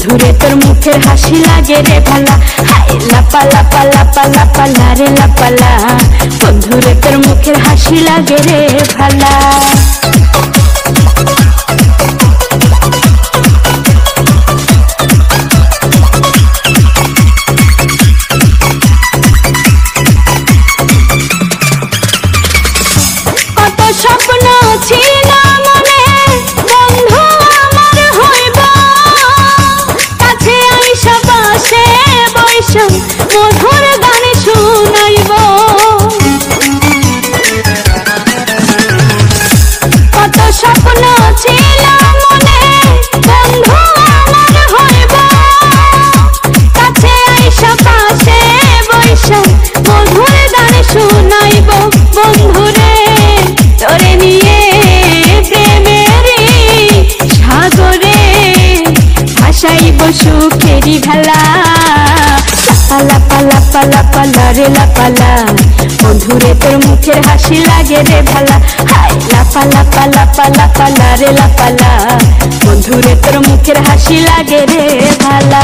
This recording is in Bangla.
বন্ধুরে তোর মুখের হাসি লাগে রে ভালা, হাই লাপা লাপা লাপা লাপা লারে লাপালা, বন্ধুরে তোর মুখের হাসি লাগে রে ভালা। কত স্বপ্ন ছিল মনে বন্ধু আমার হইব, কাছে আইসা পাশে বৈশা মধুর গান শুনাইব। কত স্বপ্ন ছিল মনে বন্ধু আমার হইব, কাছে আইসা পাশে বৈশা মধুর গান শুনাইব। বন্ধুরে তোরে নিয়ে প্রেমেরই সাগরে ভাসাইব সুখেরই ভেলা, লাপা লাপা লাপা লারে লাপালা, বন্ধুরে তোর মুখের হাসি লাগে রে ভালা, হাই লাপা লাপা লাপা লাপা লারে লাপালা, বন্ধুরে তোর মুখের হাসি লাগে রে ভালা।